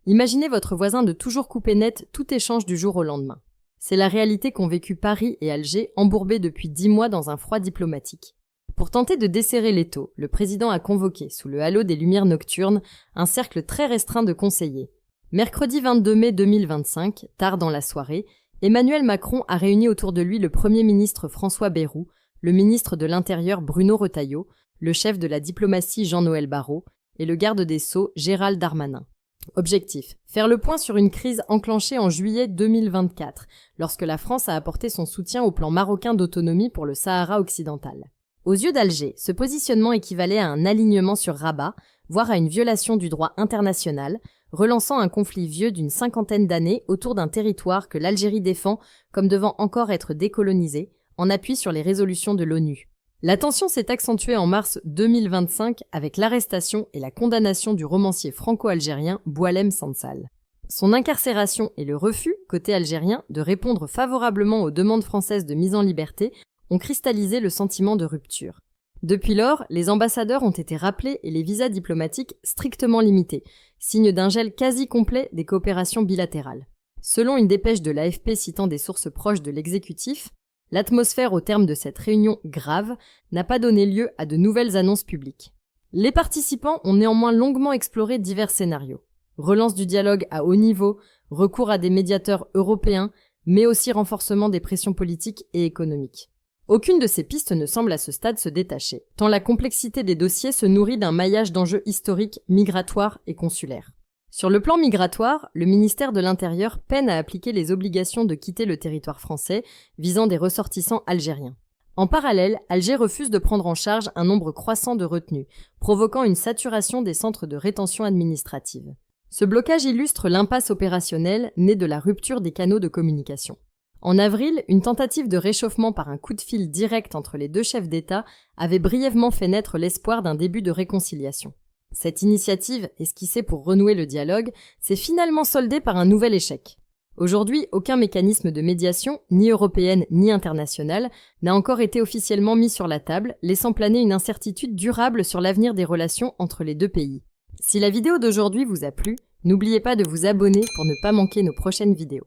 Imaginez votre voisin de toujours couper net tout échange du jour au lendemain. C'est la réalité qu'ont vécu Paris et Alger, embourbés depuis 10 mois dans un froid diplomatique. Pour tenter de desserrer l'étau, le président a convoqué, sous le halo des lumières nocturnes, un cercle très restreint de conseillers. Mercredi 22 mai 2025, tard dans la soirée, Emmanuel Macron a réuni autour de lui le Premier ministre François Bayrou, le ministre de l'Intérieur Bruno Retailleau, le chef de la diplomatie Jean-Noël Barrot et le garde des Sceaux Gérald Darmanin. Objectif : faire le point sur une crise enclenchée en juillet 2024, lorsque la France a apporté son soutien au plan marocain d'autonomie pour le Sahara occidental. Aux yeux d'Alger, ce positionnement équivalait à un alignement sur Rabat, voire à une violation du droit international, relançant un conflit vieux d'une 50aine d'années autour d'un territoire que l'Algérie défend comme devant encore être décolonisé, en appui sur les résolutions de l'ONU. La tension s'est accentuée en mars 2025 avec l'arrestation et la condamnation du romancier franco-algérien Boualem Sansal. Son incarcération et le refus, côté algérien, de répondre favorablement aux demandes françaises de mise en liberté ont cristallisé le sentiment de rupture. Depuis lors, les ambassadeurs ont été rappelés et les visas diplomatiques strictement limités, signe d'un gel quasi complet des coopérations bilatérales. Selon une dépêche de l'AFP citant des sources proches de l'exécutif, l'atmosphère au terme de cette réunion grave n'a pas donné lieu à de nouvelles annonces publiques. Les participants ont néanmoins longuement exploré divers scénarios. Relance du dialogue à haut niveau, recours à des médiateurs européens, mais aussi renforcement des pressions politiques et économiques. Aucune de ces pistes ne semble à ce stade se détacher, tant la complexité des dossiers se nourrit d'un maillage d'enjeux historiques, migratoires et consulaires. Sur le plan migratoire, le ministère de l'Intérieur peine à appliquer les obligations de quitter le territoire français visant des ressortissants algériens. En parallèle, Alger refuse de prendre en charge un nombre croissant de retenus, provoquant une saturation des centres de rétention administrative. Ce blocage illustre l'impasse opérationnelle née de la rupture des canaux de communication. En avril, une tentative de réchauffement par un coup de fil direct entre les deux chefs d'État avait brièvement fait naître l'espoir d'un début de réconciliation. Cette initiative, esquissée pour renouer le dialogue, s'est finalement soldée par un nouvel échec. Aujourd'hui, aucun mécanisme de médiation, ni européenne ni internationale, n'a encore été officiellement mis sur la table, laissant planer une incertitude durable sur l'avenir des relations entre les deux pays. Si la vidéo d'aujourd'hui vous a plu, n'oubliez pas de vous abonner pour ne pas manquer nos prochaines vidéos.